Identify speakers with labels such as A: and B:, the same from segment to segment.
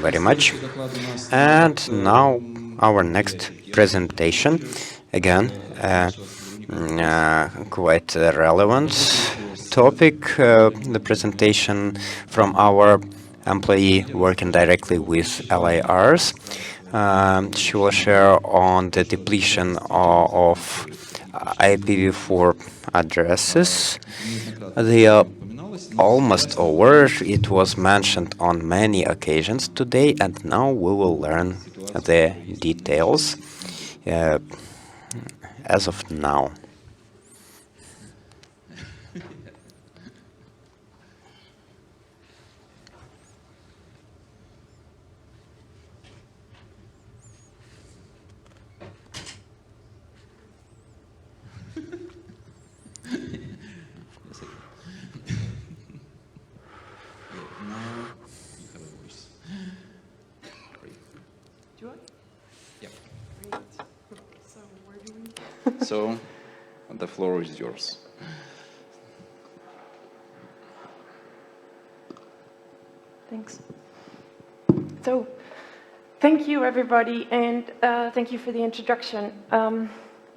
A: very much. And now our next presentation, again, quite a relevant topic, the presentation from our employee working directly with LARs. She will share on the depletion of IPv4 addresses. They are almost over. It was mentioned on many occasions today, and now we will learn the details as of now.
B: So, the floor is yours.
C: Thanks. So, thank you everybody, and thank you for the introduction. I'm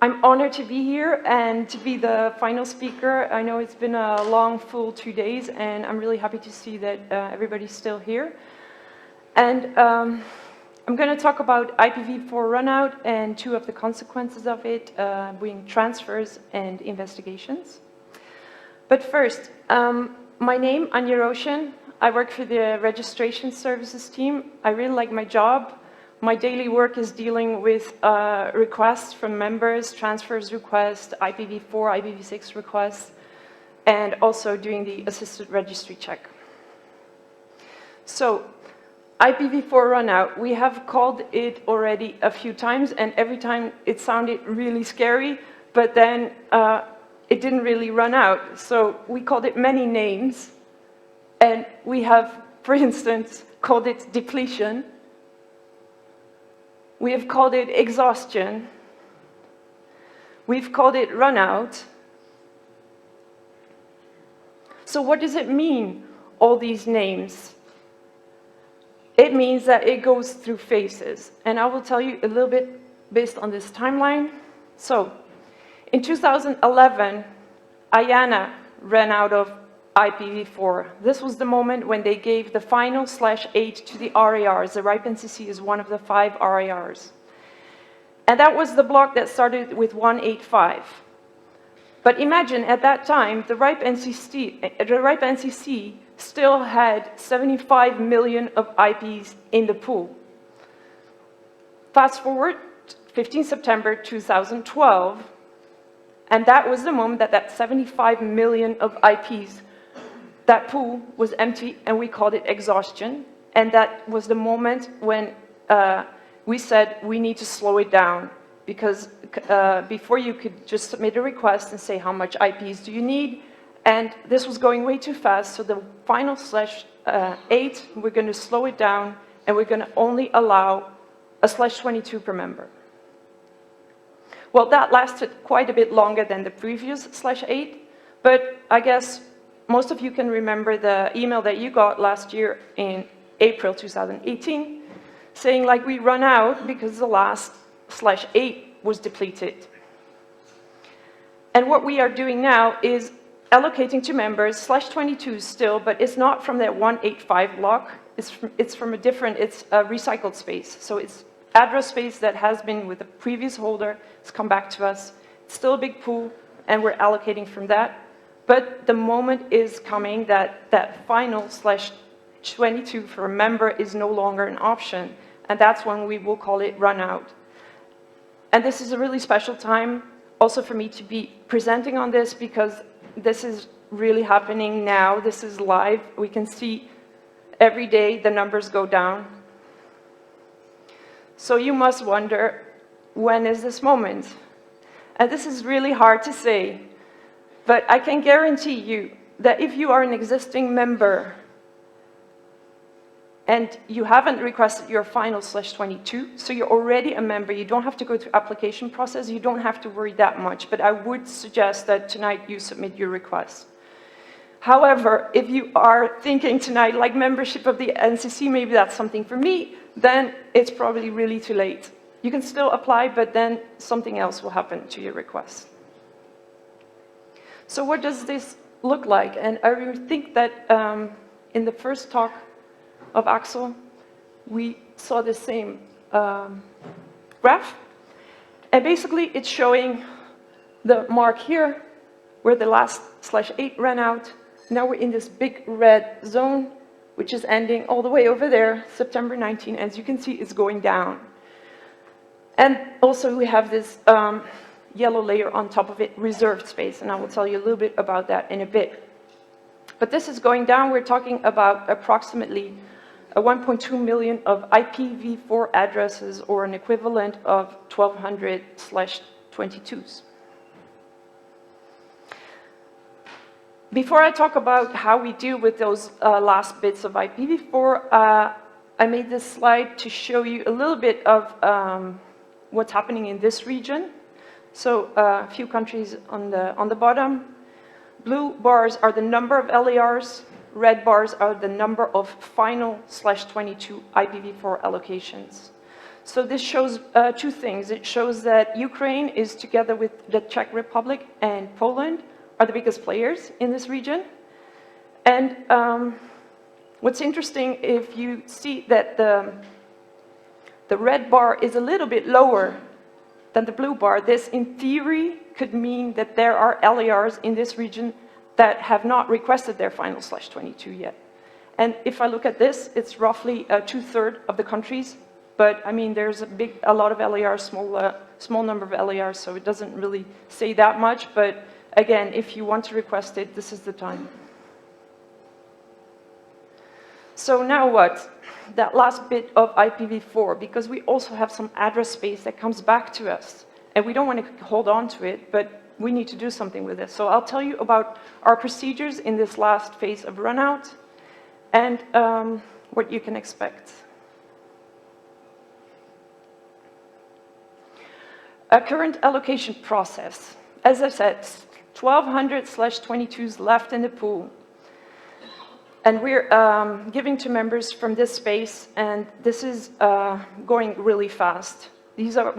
C: honored to be here and to be the final speaker. I know it's been a long, full 2 days, and I'm really happy to see that everybody's still here. And I'm going to talk about IPv4 runout and 2 of the consequences of it, being transfers and investigations. But first, my name, Anje Roosjen. I work for the registration services team. I really like my job. My daily work is dealing with requests from members, transfers requests, IPv4, IPv6 requests, and also doing the assisted registry check. So, IPv4 runout, we have called it already a few times, and every time it sounded really scary, but then it didn't really run out. So we called it many names, and we have, for instance, called it depletion. We have called it exhaustion. We've called it runout. So what does it mean, all these names? It means that it goes through phases, and I will tell you a little bit based on this timeline. So, in 2011, IANA ran out of IPv4. This was the moment when they gave the final /8 to the RARs. The RIPE NCC is one of the 5 RARs. And that was the block that started with 185. But imagine at that time, the RIPE NCC still had 75 million of IPs in the pool. Fast forward, 15 September 2012, and that was the moment that that 75 million of IPs, that pool was empty, and we called it exhaustion. And that was the moment when we said we need to slow it down, because before you could just submit a request and say how much IPs do you need, and this was going way too fast, so the final /8, we're going to slow it down, and we're going to only allow a /22 per member. Well, that lasted quite a bit longer than the previous /8, but I guess most of you can remember the email that you got last year in April 2018, saying like we run out because the last /8 was depleted. And what we are doing now is allocating to members /22 still, but it's not from that 185 block. It's from a different, it's a recycled space. So it's address space that has been with the previous holder. It's come back to us. It's still a big pool, and we're allocating from that. But the moment is coming that that final /22 for a member is no longer an option. And that's when we will call it runout. And this is a really special time also for me to be presenting on this, because this is really happening now. This is live. We can see every day the numbers go down. So you must wonder, when is this moment? And this is really hard to say, but I can guarantee you that if you are an existing member and you haven't requested your final /22, so you're already a member, you don't have to go through application process, you don't have to worry that much, but I would suggest that tonight you submit your request. However, if you are thinking tonight, like membership of the NCC, maybe that's something for me, then it's probably really too late. You can still apply, but then something else will happen to your request. So what does this look like? And I think that in the first talk of Axel, we saw the same graph. And basically, it's showing the mark here, where the last /8 ran out. Now we're in this big red zone, which is ending all the way over there, September 19. As you can see, it's going down. And also, we have this yellow layer on top of it, reserved space. And I will tell you a little bit about that in a bit. But this is going down. We're talking about approximately 1.2 million of IPv4 addresses, or an equivalent of 1,200/22s. Before I talk about how we deal with those last bits of IPv4, I made this slide to show you a little bit of what's happening in this region. So a few countries on the bottom. Blue bars are the number of LARs. Red bars are the number of final /22 IPv4 allocations. So this shows two things. It shows that Ukraine is, together with the Czech Republic and Poland, are the biggest players in this region. And what's interesting, if you see that the red bar is a little bit lower than the blue bar, this in theory could mean that there are LARs in this region that have not requested their final /22 yet. And if I look at this, it's roughly 2/3 of the countries, but I mean, there's a lot of LARs, small number of LARs, so it doesn't really say that much, but again, if you want to request it, this is the time. So now what? That last bit of IPv4, because we also have some address space that comes back to us, and we don't want to hold on to it, but we need to do something with it. So I'll tell you about our procedures in this last phase of runout, and what you can expect. A current allocation process. As I said, 1,200/22s left in the pool. And we're giving to members from this space, and this is going really fast. These are,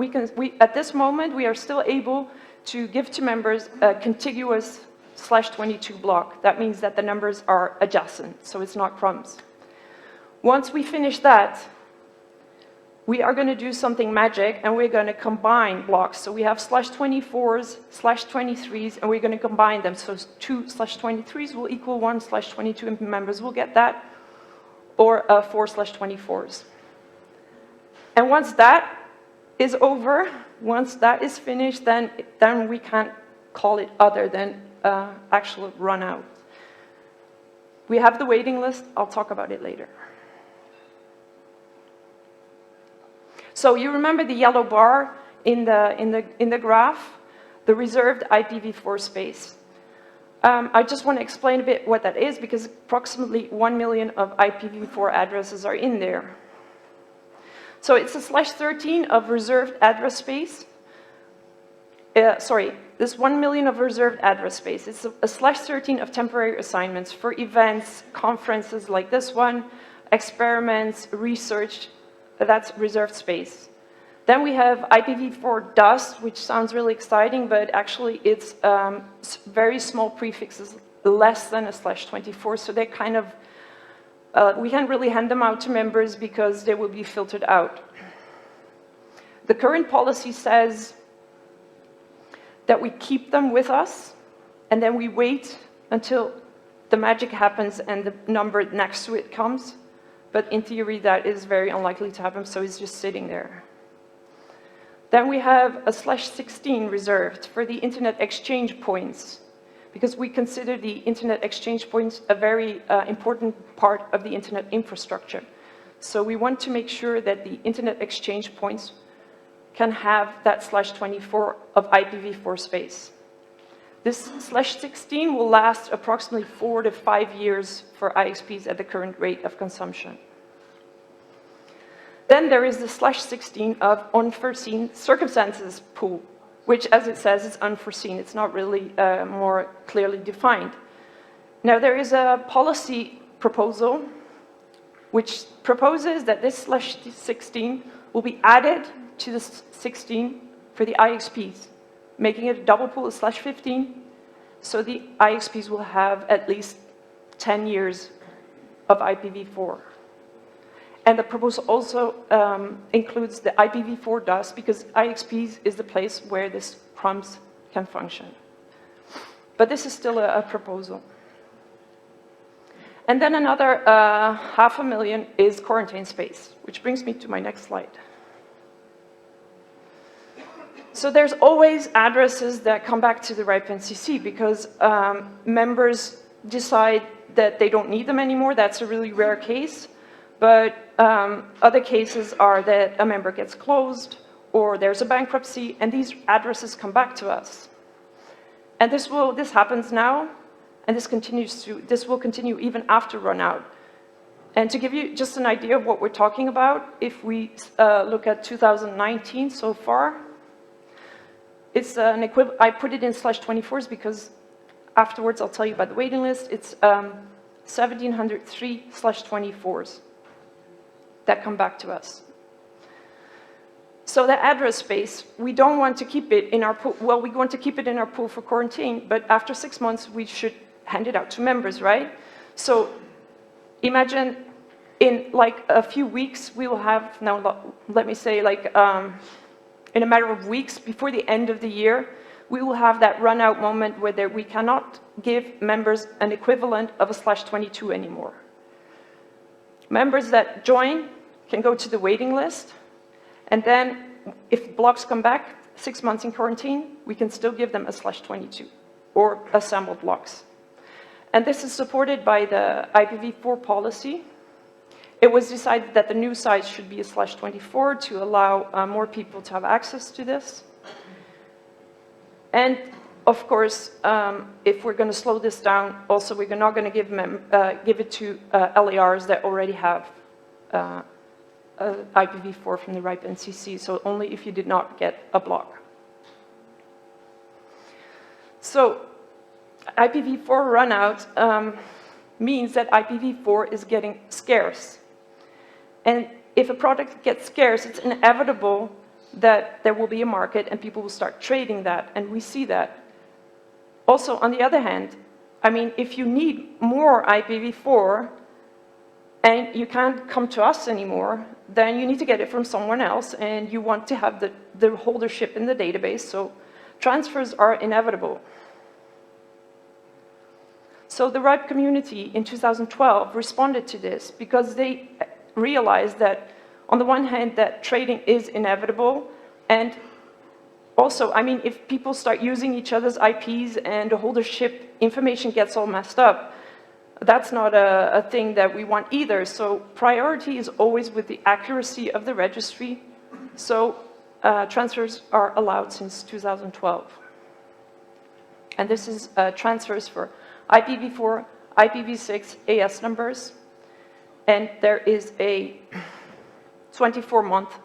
C: at this moment, we are still able to give to members a contiguous /22 block. That means that the numbers are adjacent, so it's not crumbs. Once we finish that, we are going to do something magic, and we're going to combine blocks. So we have /24s, /23s, and we're going to combine them. So 2 /23s will equal 1 /22, and members will get that, or 4 /24s. And once that is over, once that is finished, then we can't call it other than actual runout. We have the waiting list. I'll talk about it later. So you remember the yellow bar in the graph, the reserved IPv4 space. I just want to explain a bit what that is, because approximately 1 million of IPv4 addresses are in there. So it's a /13 of reserved address space. This 1 million of reserved address space. It's a /13 of temporary assignments for events, conferences like this one, experiments, research. That's reserved space. Then we have IPv4 dust, which sounds really exciting, but actually it's very small prefixes, less than a /24, so they're kind of, we can't really hand them out to members because they will be filtered out. The current policy says that we keep them with us, and then we wait until the magic happens and the number next to it comes. But in theory, that is very unlikely to happen, so it's just sitting there. Then we have a /16 reserved for the internet exchange points, because we consider the internet exchange points a very important part of the internet infrastructure. So we want to make sure that the internet exchange points can have that /24 of IPv4 space. This /16 will last approximately 4 to 5 years for ISPs at the current rate of consumption. Then there is the /16 of unforeseen circumstances pool, which, as it says, is unforeseen. It's not really more clearly defined. Now, there is a policy proposal which proposes that this /16 will be added to the 16 for the IXPs, making it a double pool of /15, so the IXPs will have at least 10 years of IPv4. And the proposal also includes the IPv4 DOS, because IXPs is the place where this crumbs can function. But this is still a proposal. And then another 500,000 is quarantine space, which brings me to my next slide. So there's always addresses that come back to the RIPE NCC because members decide that they don't need them anymore. That's a really rare case. But other cases are that a member gets closed or there's a bankruptcy, and these addresses come back to us. And this happens now, and this will continue even after Runout. And to give you just an idea of what we're talking about, if we look at 2019 so far, it's an equivalent. I put it in /24s because afterwards I'll tell you about the waiting list. It's 1,703 /24s that come back to us. So the address space, we don't want to keep it in our pool. Well, we want to keep it in our pool for quarantine, but after 6 months, we should hand it out to members, right? So imagine in like a few weeks, we will have, now let me say like in a matter of weeks before the end of the year, we will have that Runout moment where we cannot give members an equivalent of a /22 anymore. Members that join can go to the waiting list, and then if blocks come back 6 months in quarantine, we can still give them a /22 or assembled blocks. And this is supported by the IPv4 policy. It was decided that the new size should be a /24 to allow more people to have access to this. And of course, if we're going to slow this down, also we're not going to give it to LARs that already have IPv4 from the RIPE NCC, so only if you did not get a block. So IPv4 Runout means that IPv4 is getting scarce. And if a product gets scarce, it's inevitable that there will be a market and people will start trading that, and we see that. Also, on the other hand, I mean, if you need more IPv4 and you can't come to us anymore, then you need to get it from someone else, and you want to have the holdership in the database, so transfers are inevitable. So the RIPE community in 2012 responded to this because they realized that, on the one hand, that trading is inevitable, and also, I mean, if people start using each other's IPs and the holdership information gets all messed up, that's not a thing that we want either. So priority is always with the accuracy of the registry. So transfers are allowed since 2012. And this is transfers for IPv4, IPv6, AS numbers. And there is a 24-month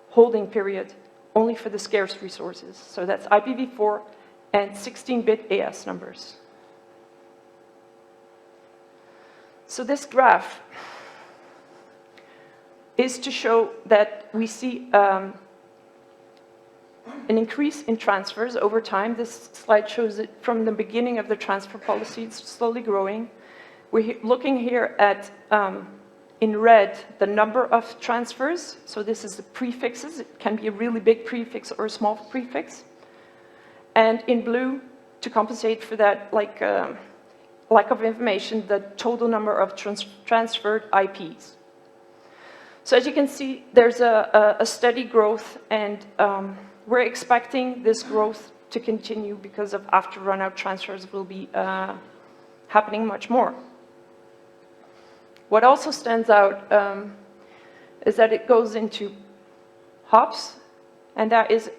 C: holding period only for the scarce resources. So that's IPv4 and 16-bit AS numbers. So this graph is to show that we see an increase in transfers over time. This slide shows it from the beginning of the transfer policy. It's slowly growing. We're looking here at, in red, the number of transfers. So this is the prefixes. It can be a really big prefix or a small prefix. And in blue, to compensate for that lack of information, the total number of transferred IPs. So as you can see, there's a steady growth, and we're expecting this growth to continue because of after Runout transfers will be happening much more. What also stands out is that it goes into hops, and that is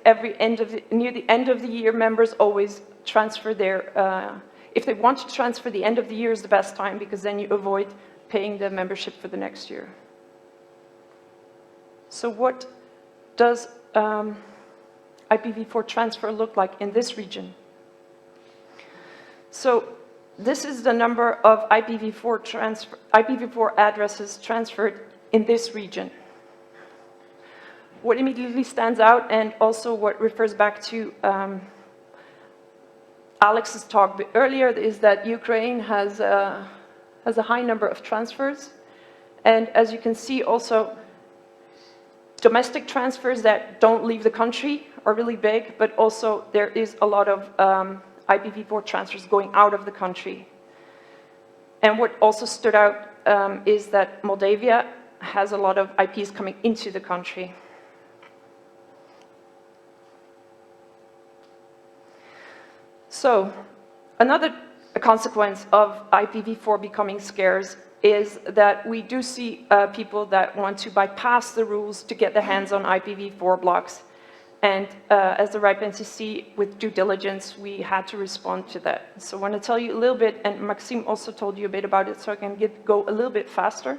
C: near the end of the year, members always transfer their, if they want to transfer, the end of the year is the best time because then you avoid paying the membership for the next year. So what does IPv4 transfer look like in this region? So this is the number of IPv4 addresses transferred in this region. What immediately stands out, and also what refers back to Alex's talk earlier, is that Ukraine has a high number of transfers. And as you can see, also, domestic transfers that don't leave the country are really big, but also there is a lot of IPv4 transfers going out of the country. And what also stood out is that Moldavia has a lot of IPs coming into the country. So, another consequence of IPv4 becoming scarce is that we do see people that want to bypass the rules to get their hands on IPv4 blocks. And as the RIPE NCC, with due diligence, we had to respond to that. So I want to tell you a little bit, and Maxime also told you a bit about it, so I can go a little bit faster.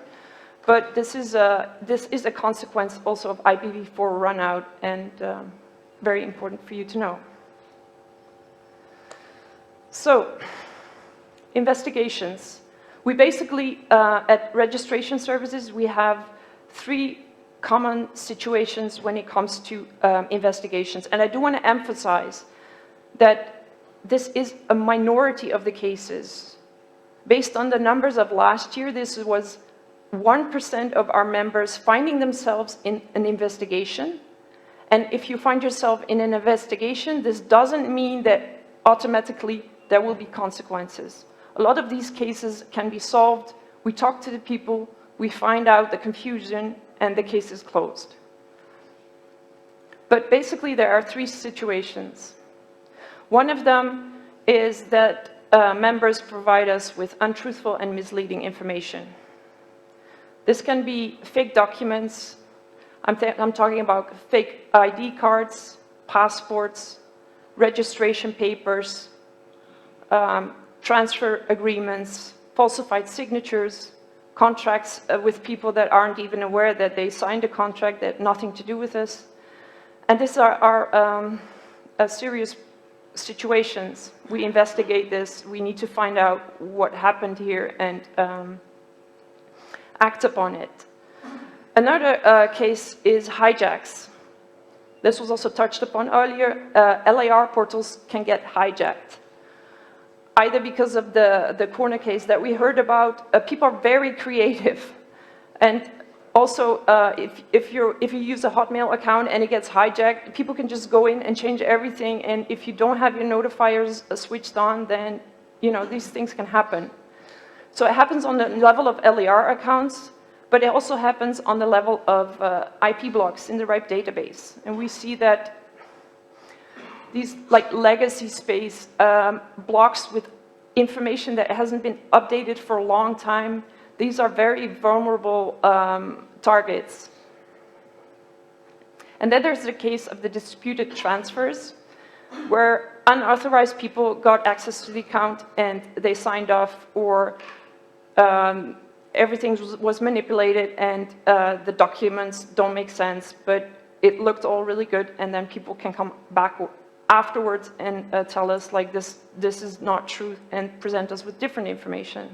C: But this is a consequence also of IPv4 runout, and very important for you to know. So, investigations. We basically, at registration services, we have 3 common situations when it comes to investigations. And I do want to emphasize that this is a minority of the cases. Based on the numbers of last year, this was 1% of our members finding themselves in an investigation. And if you find yourself in an investigation, this doesn't mean that automatically there will be consequences. A lot of these cases can be solved. We talk to the people, we find out the confusion, and the case is closed. But basically, there are 3 situations. One of them is that members provide us with untruthful and misleading information. This can be fake documents. I'm talking about fake ID cards, passports, registration papers, transfer agreements, falsified signatures, contracts with people that aren't even aware that they signed a contract that had nothing to do with us. And these are serious situations. We investigate this. We need to find out what happened here and act upon it. Another case is hijacks. This was also touched upon earlier. LAR portals can get hijacked, either because of the corner case that we heard about. People are very creative. And also, if you use a Hotmail account and it gets hijacked, people can just go in and change everything. And if you don't have your notifiers switched on, then these things can happen. So it happens on the level of LAR accounts, but it also happens on the level of IP blocks in the RIPE database. And we see that these legacy space blocks with information that hasn't been updated for a long time, these are very vulnerable targets. And then there's the case of the disputed transfers, where unauthorized people got access to the account and they signed off, or everything was manipulated and the documents don't make sense, but it looked all really good, and then people can come back afterwards and tell us this is not true and present us with different information.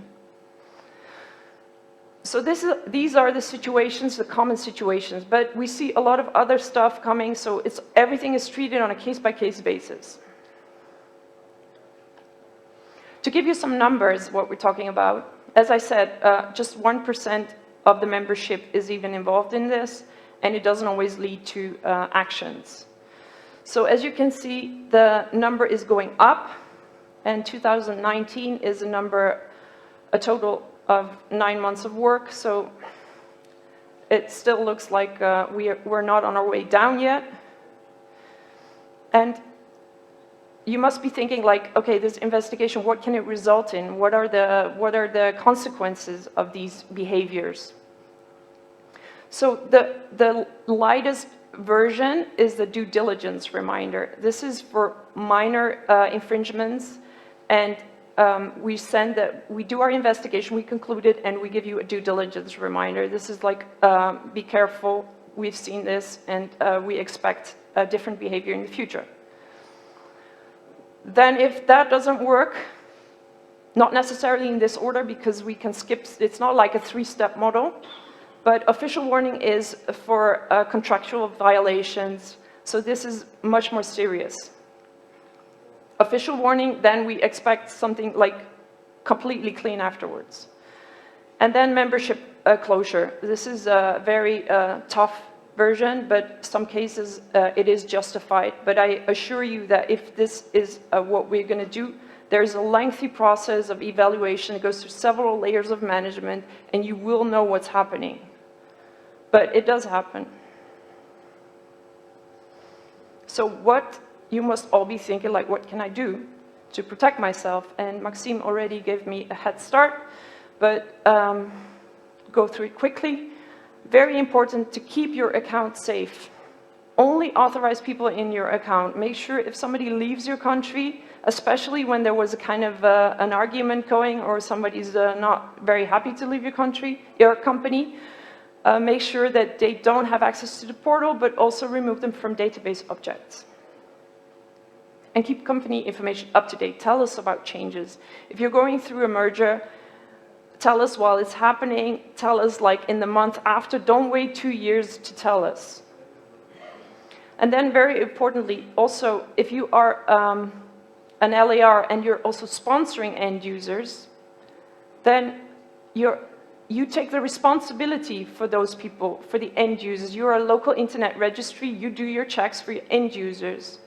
C: So these are the situations, the common situations, but we see a lot of other stuff coming, so everything is treated on a case-by-case basis. To give you some numbers, what we're talking about, as I said, just 1% of the membership is even involved in this, and it doesn't always lead to actions. So as you can see, the number is going up, and 2019 is a total of 9 months of work, so it still looks like we're not on our way down yet. And you must be thinking okay, this investigation, what can it result in? What are the consequences of these behaviors? So the lightest version is the due diligence reminder. This is for minor infringements, and we do our investigation, we conclude it, and we give you a due diligence reminder. This is be careful, we've seen this, and we expect a different behavior in the future. Then if that doesn't work, Not necessarily in this order because we can skip, it's not like a 3-step model, but official warning is for contractual violations, so this is much more serious. Official warning, then we expect something like completely clean afterwards. And then membership closure. This is a very tough version, but some cases it is justified. But I assure you that if this is what we're going to do, there's a lengthy process of evaluation. It goes through several layers of management, and you will know what's happening. But it does happen. So what you must all be thinking, like, what can I do to protect myself? And Maxime already gave me a head start, but go through it quickly. Very important to keep your account safe. Only authorize people in your account. Make sure if somebody leaves your country, especially when there was a kind of an argument going or somebody's not very happy to leave your country, your company, make sure that they don't have access to the portal, but also remove them from database objects. And keep company information up to date. Tell us about changes. If you're going through a merger, tell us while it's happening. Tell us like in the month after. Don't wait 2 years to tell us. And then very importantly, also, if you are an LAR and you're also sponsoring end users, then you take the responsibility for those people, for the end users. You're a local internet registry. You do your checks for your end users.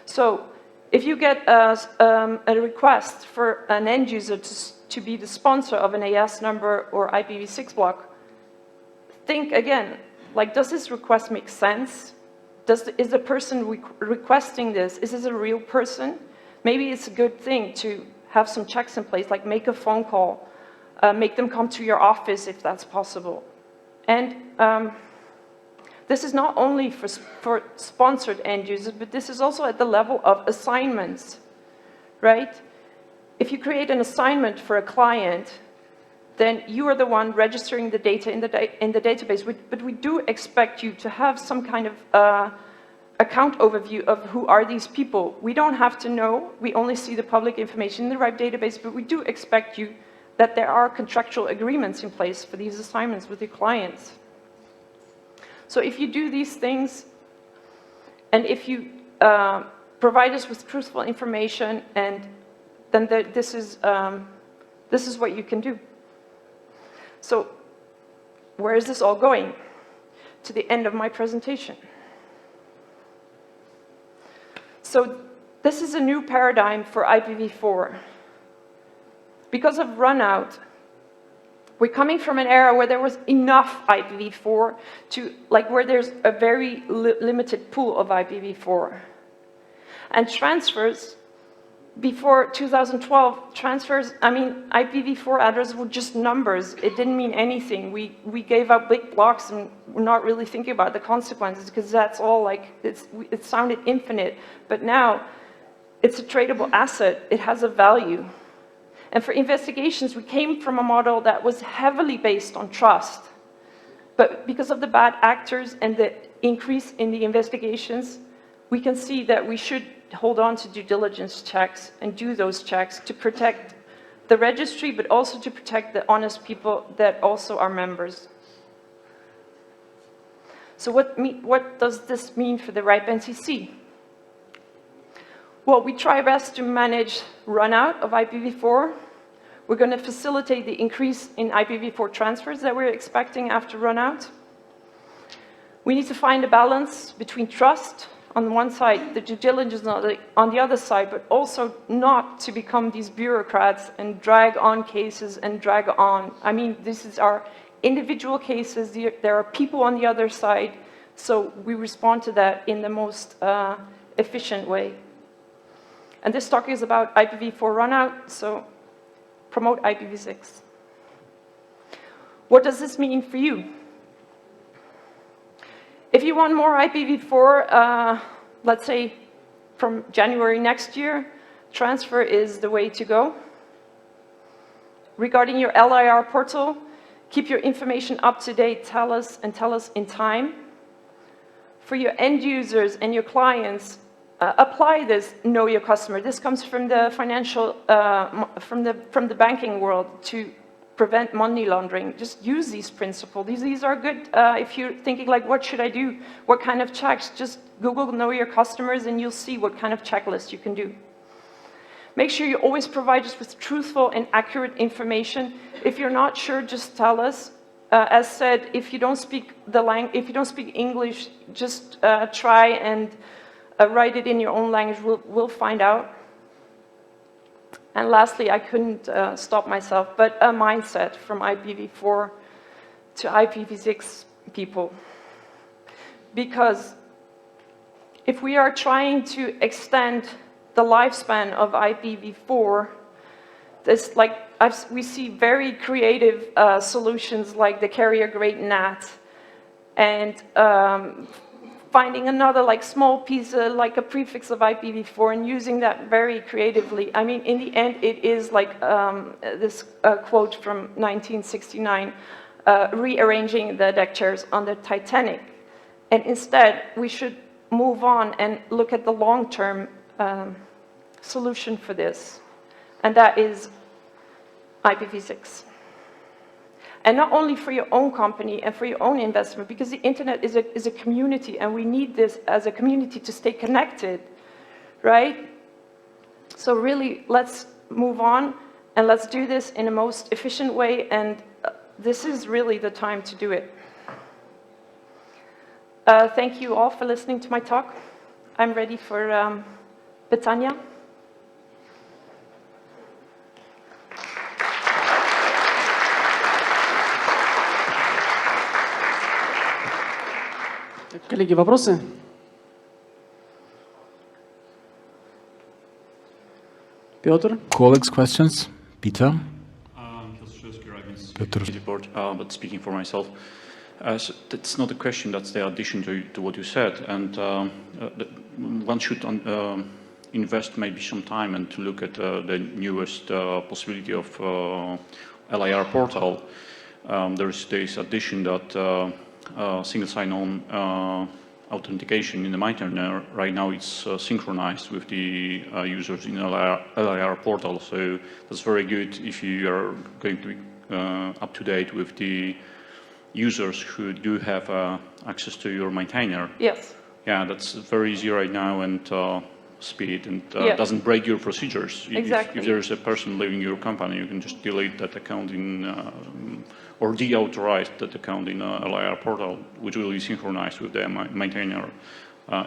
C: So if you get a request for an end user to be the sponsor of an AS number or IPv6 block, think again, like, does this request make sense? Is the person requesting this, is this a real person? Maybe it's a good thing to have some checks in place, like make a phone call, make them come to your office if that's possible. And this is not only for sponsored end users, but this is also at the level of assignments, right? If you create an assignment for a client, then you are the one registering the data in the database. But we do expect you to have some kind of account overview of who are these people. We don't have to know. We only see the public information in the right database, but we do expect you that there are contractual agreements in place for these assignments with your clients. So if you do these things, and if you provide us with truthful information, and then this is what you can do. So where is this all going? To the end of my presentation. So this is a new paradigm for IPv4. Because of Runout, we're coming from an era where there was enough IPv4 to, like, where there's a very limited pool of IPv4. And transfers, before 2012, transfers, I mean, IPv4 addresses were just numbers. It didn't mean anything. We gave out big blocks and we're not really thinking about the consequences because that's all like, it sounded infinite. But now, it's a tradable asset. It has a value. And for investigations, we came from a model that was heavily based on trust. But because of the bad actors and the increase in the investigations, we can see that we should hold on to due diligence checks and do those checks to protect the registry, but also to protect the honest people that also are members. So what does this mean for the RIPE NCC? Well, we try best to manage runout of IPv4. We're going to facilitate the increase in IPv4 transfers that we're expecting after runout. We need to find a balance between trust on one side, the due diligence on the other side, but also not to become these bureaucrats and drag on cases and drag on. I mean, this is our individual cases. There are people on the other side, so we respond to that in the most efficient way. And this talk is about IPv4 runout, so promote IPv6. What does this mean for you? If you want more IPv4, let's say from January next year, transfer is the way to go. Regarding your LIR portal, keep your information up to date, tell us in time. For your end users and your clients, apply this know your customer. This comes from the financial, from the banking world to prevent money laundering. Just use these principles. These are good if you're thinking like, what should I do? What kind of checks? Just Google know your customers and you'll see what kind of checklist you can do. Make sure you always provide us with truthful and accurate information. If you're not sure, just tell us. As said, if you don't speak English, just try and write it in your own language. We'll find out. And lastly, I couldn't stop myself, but a mindset from IPv4 to IPv6 people. Because if we are trying to extend the lifespan of IPv4, this, we see very creative solutions like the carrier-grade NAT, and finding another small piece, like a prefix of IPv4, and using that very creatively. I mean, in the end, it is like this quote from 1969, rearranging the deck chairs on the Titanic. And instead, we should move on and look at the long-term solution for this, and that is IPv6. And not only for your own company and for your own investment, because the internet is a community, and we need this as a community to stay connected, right? So really, let's move on, and let's do this in the most efficient way, and this is really the time to do it. Thank you all for listening to my talk. I'm ready for Betania.
D: Коллеги, вопросы? Piotr?
E: Colleagues, questions? Peter?
B: Report, but speaking for myself, so that's not a question, that's the addition to what you said, and one should invest maybe some time and to look at the newest possibility of LIR portal. There's this addition that single sign-on authentication in the maintainer. Right now it's synchronized with the users in LIR portal, so that's very good if you are going to be up to date with the users who do have access to your maintainer.
C: Yes.
B: Yeah, that's very easy right now, and speed, and doesn't break your procedures.
C: Exactly.
B: If there's a person leaving your company, you can just delete that account in or deauthorize that account in a LIR portal, which will be synchronized with the maintainer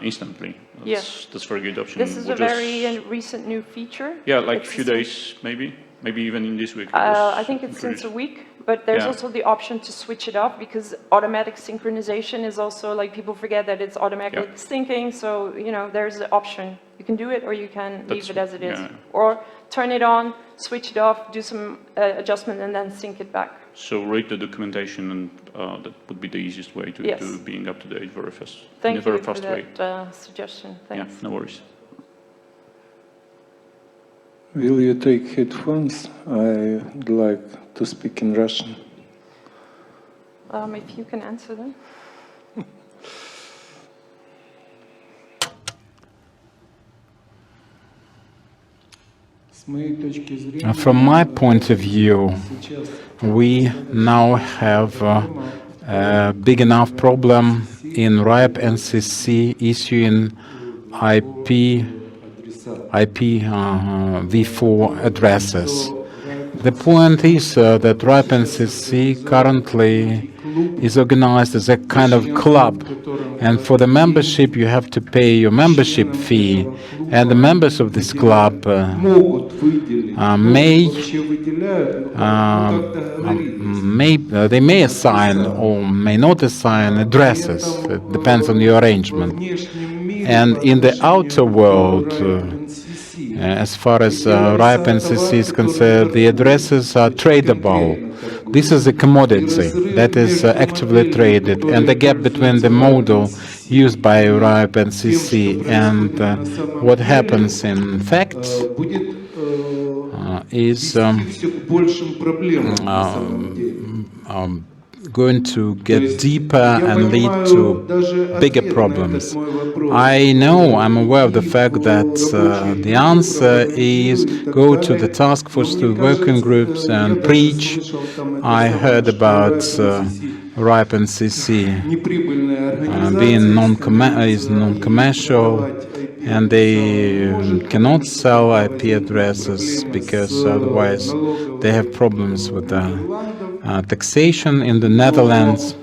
B: instantly. That's a very good option.
C: This is a very recent new feature.
B: Yeah, like a few days, maybe even in this week.
C: I think it's since a week, but there's also the option to switch it off, because automatic synchronization is also, like, people forget that it's automatically syncing, so, you know, there's the option. You can do it, or you can leave it as it is. Or turn it on, switch it off, do some adjustment, and then sync it back.
B: So read the documentation, and that would be the easiest way to being up to date very fast.
C: Thank
B: in a very
C: you
B: fast
C: for
B: way.
C: that suggestion. Thanks.
B: Yeah, no worries.
F: Will you take headphones? I'd like to speak in Russian.
C: If you can answer them.
E: From my point of view, we now have a big enough problem in RIPE NCC issuing IPv4 addresses. The point is that RIPE NCC currently is organized as a kind of club, and for the membership you have to pay your membership fee, and the members of this club they may assign or may not assign addresses. It depends on your arrangement. And in the outer world, as far as RIPE NCC is concerned, the addresses are tradable. This is a commodity that is actively traded, and the gap between the model used by RIPE NCC and what happens in fact is going to get deeper and lead to bigger problems. I know, I'm aware of the fact that the answer is go to the task force, to working groups and preach. I heard about RIPE NCC being non-commercial, and they cannot sell IP addresses because otherwise they have problems with the taxation in the Netherlands,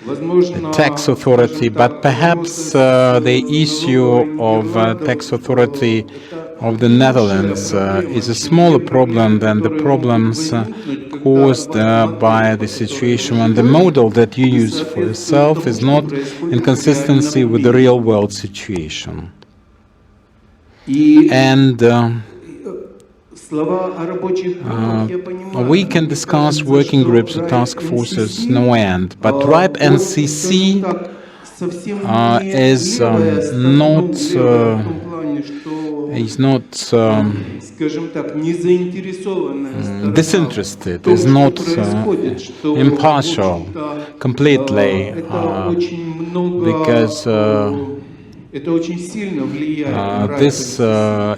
E: the tax authority, but perhaps the issue of tax authority of the Netherlands is a smaller problem than the problems caused by the situation when the model that you use for yourself is not in consistency with the real world situation. And we can discuss working groups or task forces no end, but RIPE NCC is not disinterested, is not impartial completely, because this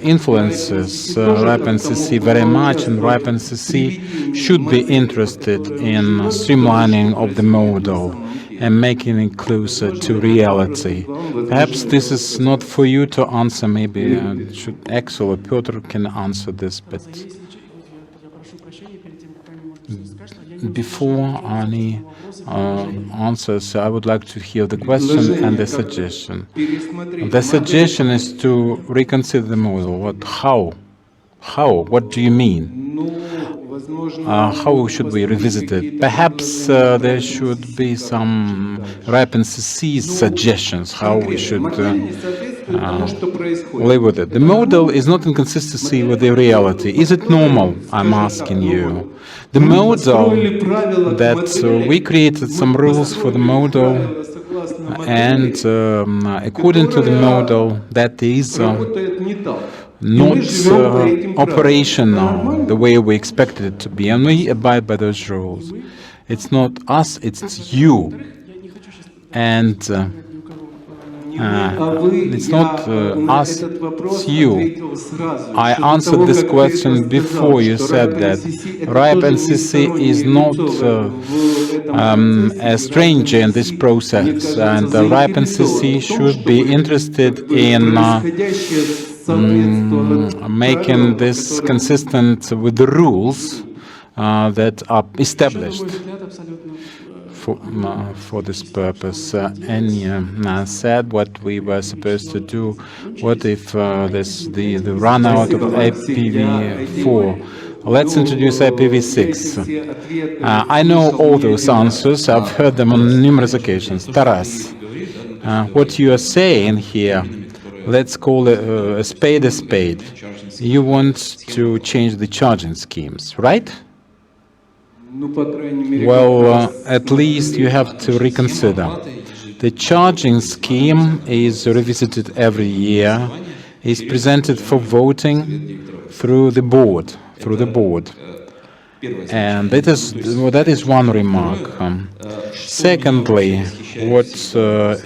E: influences RIPE NCC very much, and RIPE NCC should be interested in streamlining of the model and making it closer to reality. Perhaps this is not for you to answer, maybe Axel or Piotr can answer this, but before any answers, I would like to hear the question and the suggestion. The suggestion is to reconsider the model. What? How? How? What do you mean? How should we revisit it? Perhaps there should be some RIPE NCC suggestions how we should live with it. The model is not in consistency with the reality. Is it normal? I'm asking you. The model that we created some rules for the model, and according to the model, that is not operational the way we expected it to be, and we abide by those rules. It's not us, it's you. And it's not us, it's you. I answered this question before. You said that RIPE NCC is not a stranger in this process, and RIPE NCC should be interested in making this consistent with the rules that are established for this purpose. Anje said what we were supposed to do. What if the runout of IPv4? Let's introduce IPv6. I know all those answers. I've heard them on numerous occasions. Taras, what you are saying here, let's call it a spade a spade. You want to change the charging schemes, right? Well, at least you have to reconsider. The charging scheme is revisited every year, is presented for voting through the board, And that is one remark. Secondly, what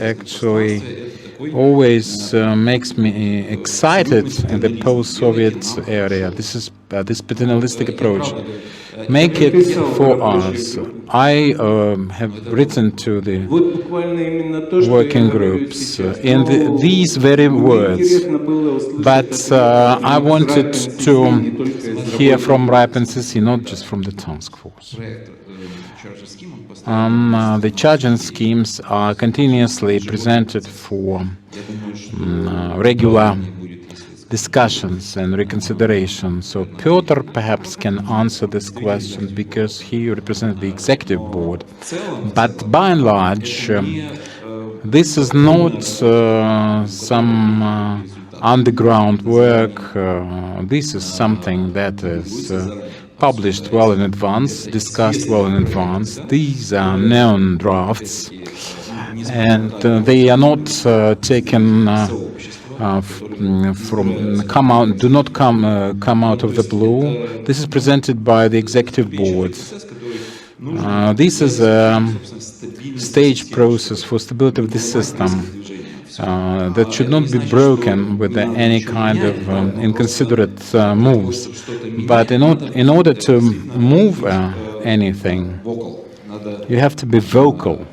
E: actually always makes me excited in the post-Soviet area, this is this paternalistic approach. Make it for us. I have written to the working groups in these very words, but I wanted to hear from RIPE NCC, not just from the task force. The charging schemes are continuously presented for regular discussions and reconsideration. So Piotr perhaps can answer this question because he represents the executive board. But by and large, this is not some underground work. This is something that is published well in advance, discussed well in advance. These are known drafts, and they are not taken do not come out of the blue. This is presented by the executive board This is a stage process for stability of the system that should not be broken with any kind of inconsiderate moves. But in order to move anything, you have to be vocal.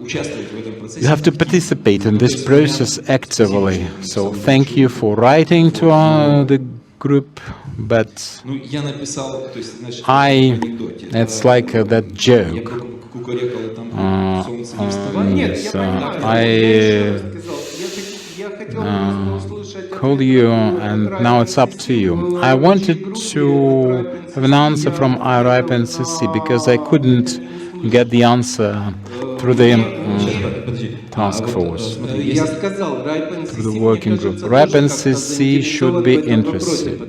E: You have to participate in this process actively. So thank you for writing to the group, but it's like that joke. Yes, I call you, and now it's up to you. I wanted to have an answer from IRIPE and NCC because I couldn't get the answer through the task force, through the working group. RIPE and NCC should be interested.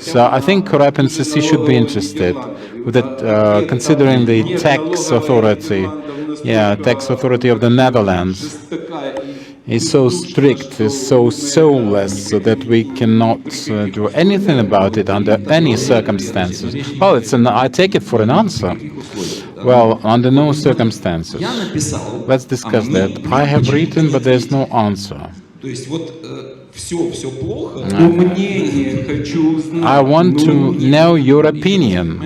E: So I think RIPE and NCC should be interested with it, considering the tax authority, tax authority of the Netherlands is so strict, is so soulless, so that we cannot do anything about it under any circumstances. Well, I take it for an answer. Well, under no circumstances. Let's discuss that. I have written, but there's no answer. I want to know your opinion.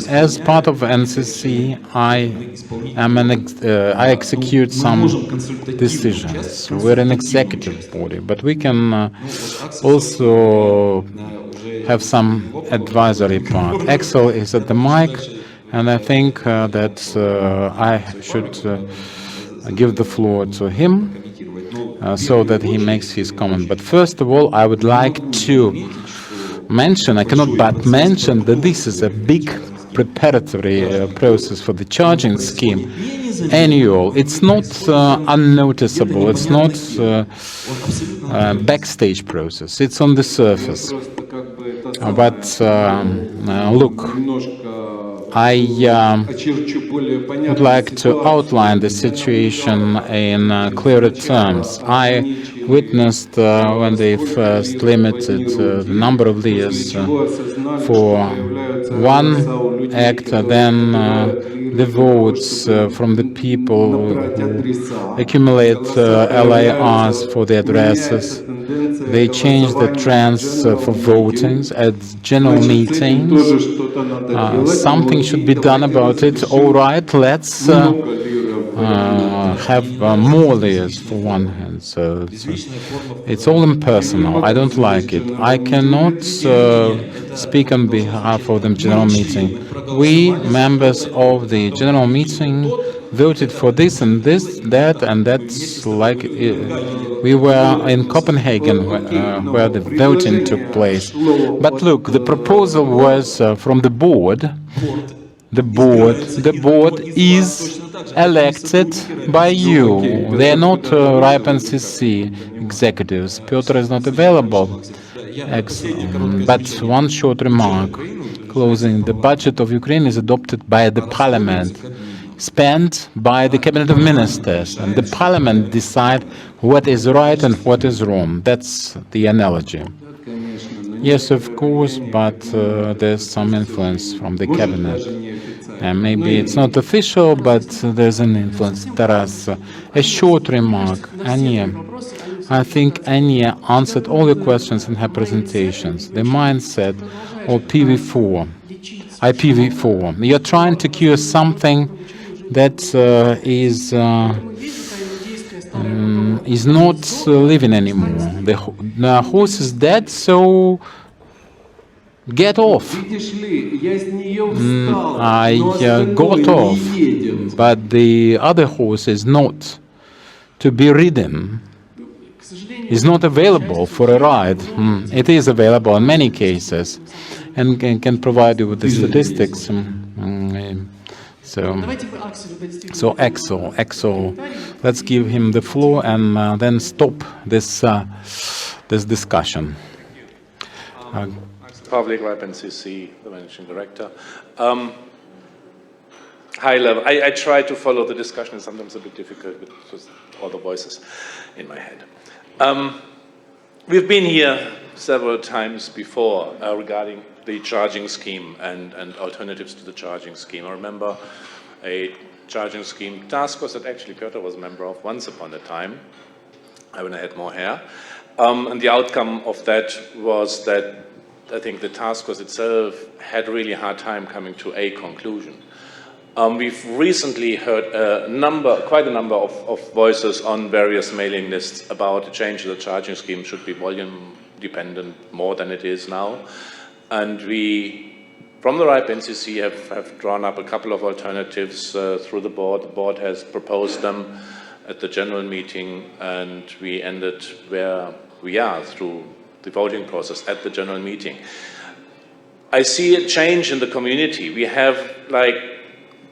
E: As part of NCC, I execute some decisions. We're an executive body, but we can also have some advisory part. Axel is at the mic, and I think that I should give the floor to him so that he makes his comment. But first of all, I would like to mention, I cannot but mention, that this is a big preparatory process for the charging scheme, annual. It's not unnoticeable, it's not a backstage process, it's on the surface. But look, I would like to outline the situation in clearer terms. I witnessed when they first limited the number of years for one act, then the votes from the people who accumulate LIRs for the addresses. They changed the trends for votings at general meetings. Something should be done about it. All right, let's have more layers for one hand. So it's all impersonal. I don't like it. I cannot speak on behalf of the general meeting. We, members of the general meeting, voted for this and this, that, and that's like we were in Copenhagen where the voting took place. But look, the proposal was from the board. The board is elected by you. They are not RIPE and NCC executives. Piotr is not available. Excellent. But one short remark. Closing. The budget of Ukraine is adopted by the parliament, spent by the cabinet of ministers, and the parliament decide what is right and what is wrong. That's the analogy. Yes, of course, but there's some influence from the cabinet. And maybe it's not official, but there's an influence. Taras, a short remark. Anje, I think Anje answered all the questions in her presentations. The mindset of IPv4. You're trying to cure something that is not living anymore. The horse is dead, so get off. I got off, but the other horse is not to be ridden. Is not available for a ride. It is available in many cases, and can provide you with the statistics. So Axel, let's give him the floor and then stop this discussion.
G: Public RIPE NCC, the managing director. High level. I try to follow the discussion. It's sometimes a bit difficult with just all the voices in my head. We've been here several times before regarding the charging scheme and alternatives to the charging scheme. I remember a charging scheme task force that actually Piotr was a member of once upon a time, when I had more hair. And the outcome of that was that I think the task force itself had a really hard time coming to a conclusion. We've recently heard quite a number of voices on various mailing lists about the change of the charging scheme should be volume dependent more than it is now. And we, from the RIPE NCC, have drawn up a couple of alternatives through the board. The board has proposed them at the general meeting, and we ended where we are through the voting process at the general meeting. I see a change in the community. We have like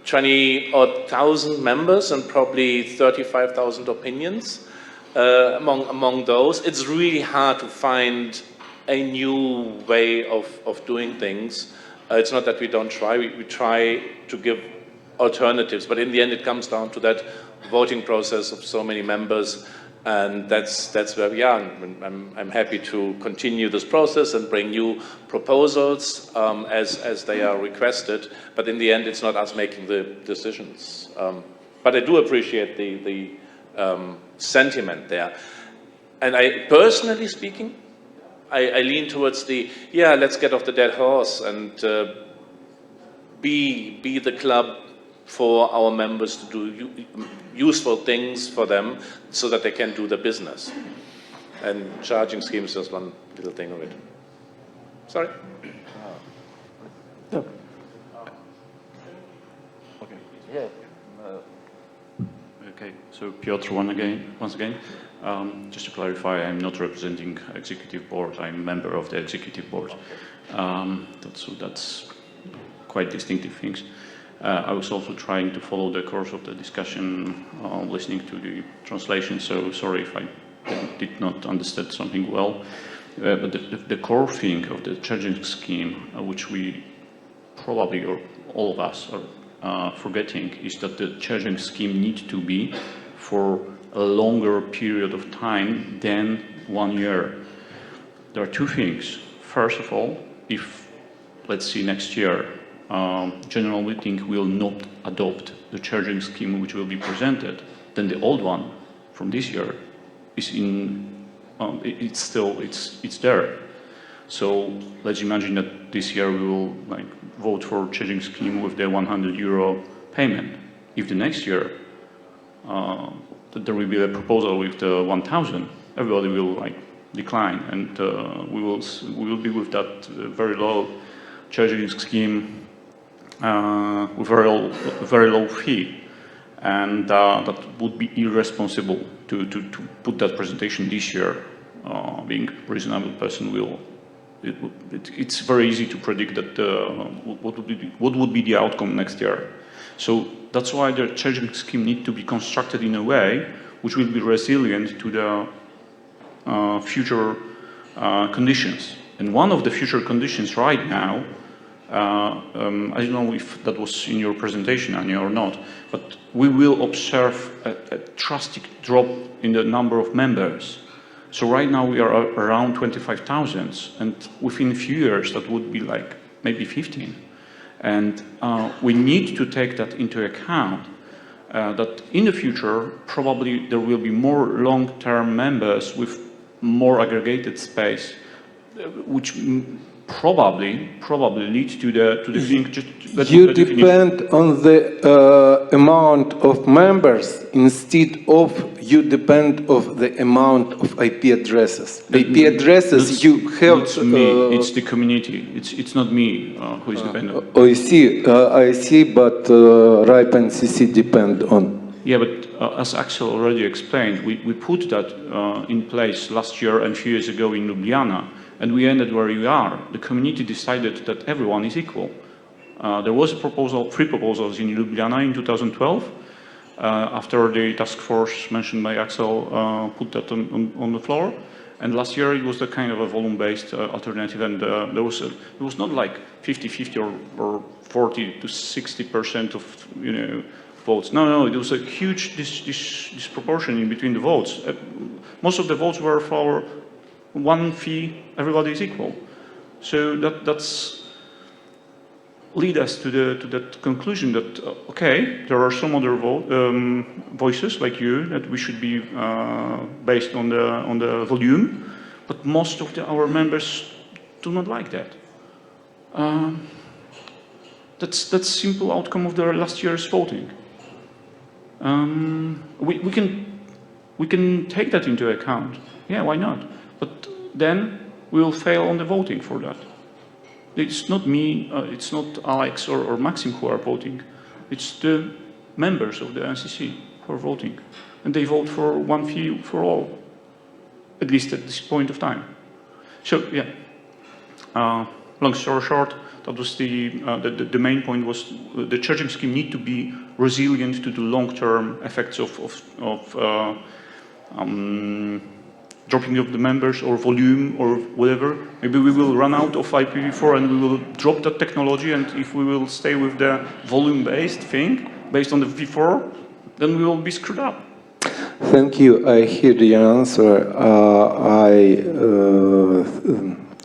G: 20,000 members and probably 35,000 opinions among those. It's really hard to find a new way of doing things. It's not that we don't try, we try to give alternatives, but in the end it comes down to that voting process of so many members, and that's where we are. I'm happy to continue this process and bring new proposals as they are requested, but in the end it's not us making the decisions. But I do appreciate the sentiment there. And I, personally speaking, I lean towards let's get off the dead horse and be the club for our members to do useful things for them so that they can do the business. And charging schemes is just one little thing of it. Sorry?
D: Так.
B: Okay, so Piotr once again. Just to clarify, I'm not representing executive board, I'm a member of the executive board. That's quite distinctive things. I was also trying to follow the course of the discussion, listening to the translation, so sorry if I did not understand something well. But the core thing of the charging scheme, which we probably, or all of us are forgetting, is that the charging scheme needs to be for a longer period of time than 1 year. There are two things. First of all, if, let's see, next year, general meeting will not adopt the charging scheme which will be presented, then the old one from this year is it's there. So let's imagine that this year we will vote for charging scheme with the €100 payment. If the next year there will be a proposal with the 1,000, everybody will decline, and we will be with that very low charging scheme with very low fee, and that would be irresponsible to put that presentation this year. Being a reasonable person, it's very easy to predict that what would be the outcome next year. So that's why the charging scheme needs to be constructed in a way which will be resilient to the future conditions. And one of the future conditions right now, I don't know if that was in your presentation, Anje, or not, but we will observe a drastic drop in the number of members. So right now we are around 25,000, and within a few years that would be maybe 15. And we need to take that into account, that in the future probably there will be more long-term members with more aggregated space, which probably leads to the thing.
F: You depend on the amount of members instead of you depend on the amount of IP addresses. IP addresses you have.
B: It's me. It's the community. It's not me who is dependent.
F: Oh, I see. But RIPE NCC depend on.
B: Yeah, but as Axel already explained, we put that in place last year and a few years ago in Ljubljana. And we ended where we are. The community decided that everyone is equal. There was a proposal, 3 proposals in Ljubljana in 2012. After the task force mentioned by Axel put that on the floor. And last year it was a kind of a volume-based alternative, and there was not like 50-50 or 40 to 60% of votes. No, there was a huge disproportion in between the votes. Most of the votes were for one fee, everybody is equal. So that's lead us to that conclusion that, okay, there are some other voices like you that we should be based on the volume, but most of our members do not like that. That's simple outcome of the last year's voting. We can take that into account. Yeah, why not? But then we will fail on the voting for that. It's not me, it's not Alex or Maxim who are voting. It's the members of the NCC who are voting. And they vote for one fee for all, at least at this point of time. So, yeah, long story short, that was the main point was the charging scheme need to be resilient to the long-term effects of dropping of the members or volume or whatever. Maybe we will run out of IPv4 and we will drop that technology, and if we will stay with the volume-based thing, based on the V4, then we will be screwed up.
F: Thank you. I hear the answer.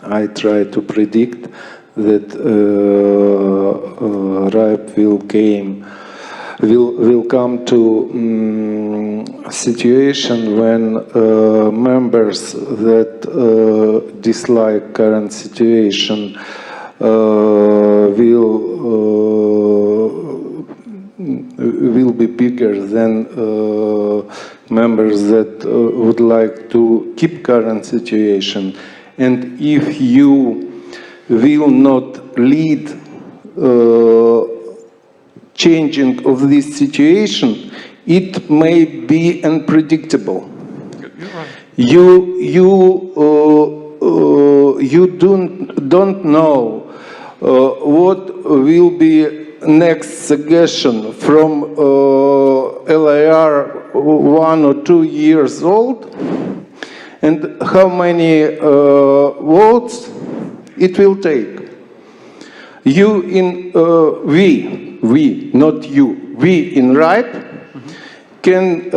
F: I try to predict that RIPE will come to a situation when members that dislike current situation will be bigger than members that would like to keep current situation. And if you will not lead changing of this situation, it may be unpredictable. You don't know what will be next suggestion from LIR 1 or 2 years old, and how many votes it will take. You in we, not you, we in RIPE can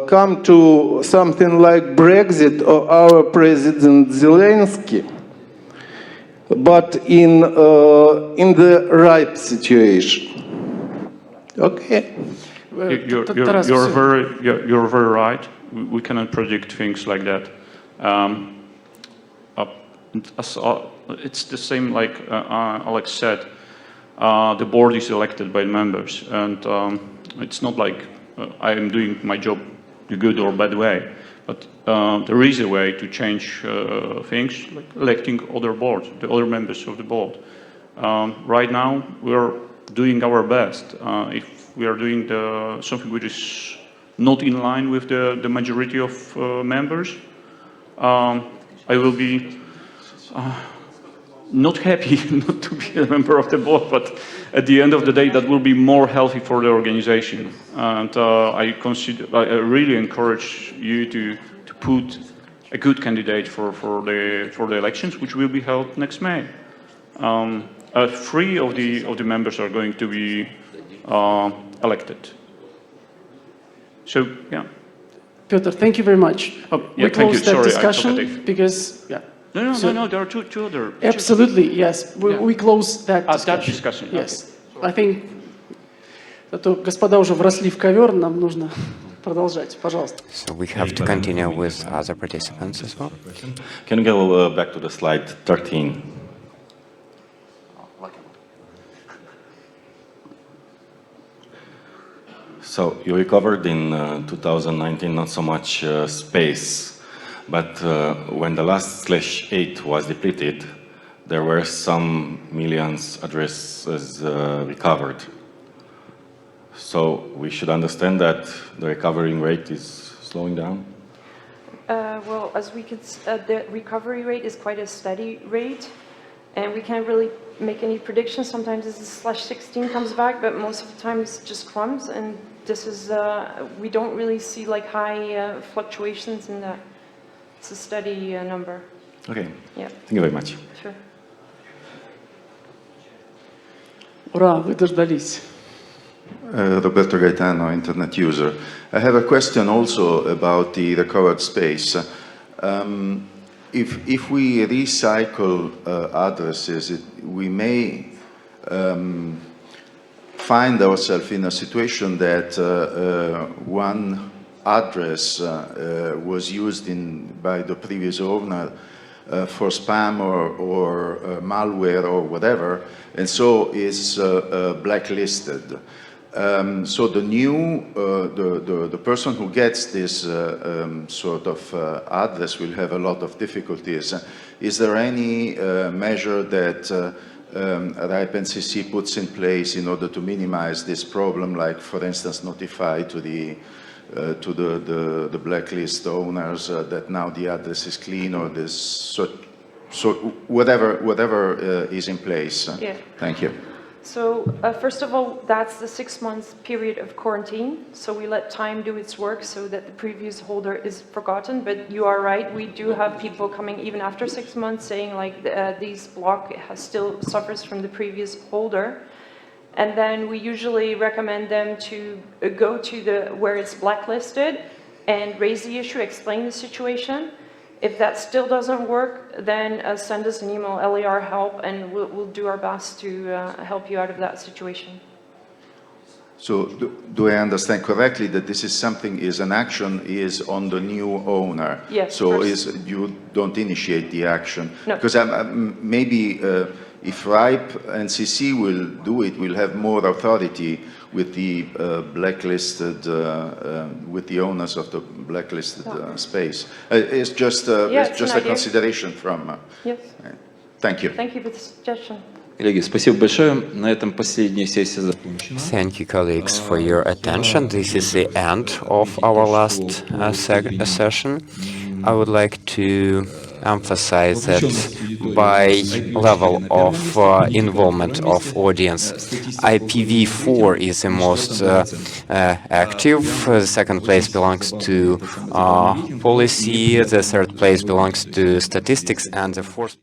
F: come to something like Brexit or our President Zelensky, but in the RIPE situation. Okay.
B: You're very right. We cannot predict things like that. It's the same like Alex said. The board is elected by members, and it's not like I am doing my job the good or bad way, but there is a way to change things, like electing other boards, the other members of the board. Right now, we are doing our best. If we are doing something which is not in line with the majority of members, I will be not happy not to be a member of the board, but at the end of the day, that will be more healthy for the organization. And I really encourage you to put a good candidate for the elections, which will be held next May. 3 of the members are going to be elected. So, yeah.
D: Piotr, thank you very much.
B: Yeah,
D: we close that
B: Sorry,
D: discussion because, yeah.
B: No, there are two other.
D: Absolutely, yes. We close that discussion.
B: That discussion.
D: Yes. Okay. I think, господа уже вросли в ковер, нам нужно продолжать. Пожалуйста.
A: So we have to continue with other participants as well.
H: Can you go back to the slide 13? So you recovered in 2019 not so much space, but when the last /8 was depleted, there were some millions addresses recovered. So we should understand that the recovery rate is slowing down?
C: Well, as we can, the recovery rate is quite a steady rate, and we can't really make any predictions. Sometimes this is /16 comes back, but most of the time it's just crumbs, and this is, we don't really see like high fluctuations in that. It's a steady number.
H: Okay.
C: Yeah.
H: Thank you very much.
C: Sure.
D: Ура, вы дождались.
I: Roberto Gaetano, internet user. I have a question also about the recovered space. If we recycle addresses, we may find ourselves in a situation that one address was used by the previous owner for spam or malware or whatever, and so is blacklisted. So the person who gets this sort of address will have a lot of difficulties. Is there any measure that RIPE NCC puts in place in order to minimize this problem, like, for instance, notify to the blacklist owners that now the address is clean, or this, so whatever is in place?
C: Yeah.
I: Thank you.
C: So first of all, that's the 6 months period of quarantine. So we let time do its work so that the previous holder is forgotten. But you are right, we do have people coming even after 6 months saying like this block still suffers from the previous holder. And then we usually recommend them to go to where it's blacklisted and raise the issue, explain the situation. If that still doesn't work, then send us an email, LAR help, and we'll do our best to help you out of that situation.
I: So do I understand correctly that this is an action is on the new owner?
C: Yes.
I: So you don't initiate the action?
C: No.
I: Because maybe if RIPE NCC will do it, we'll have more authority with the blacklisted, with the owners of the blacklisted space. It's just a consideration from.
C: Yes.
I: Thank you.
C: Thank you for the suggestion.
J: Коллеги, спасибо большое. На этом последняя сессия закончена.
A: Thank you, colleagues, for your attention. This is the end of our last session. I would like to emphasize that by level of involvement of audience, IPv4 is the most active. The second place belongs to policy, the third place belongs to statistics, and the fourth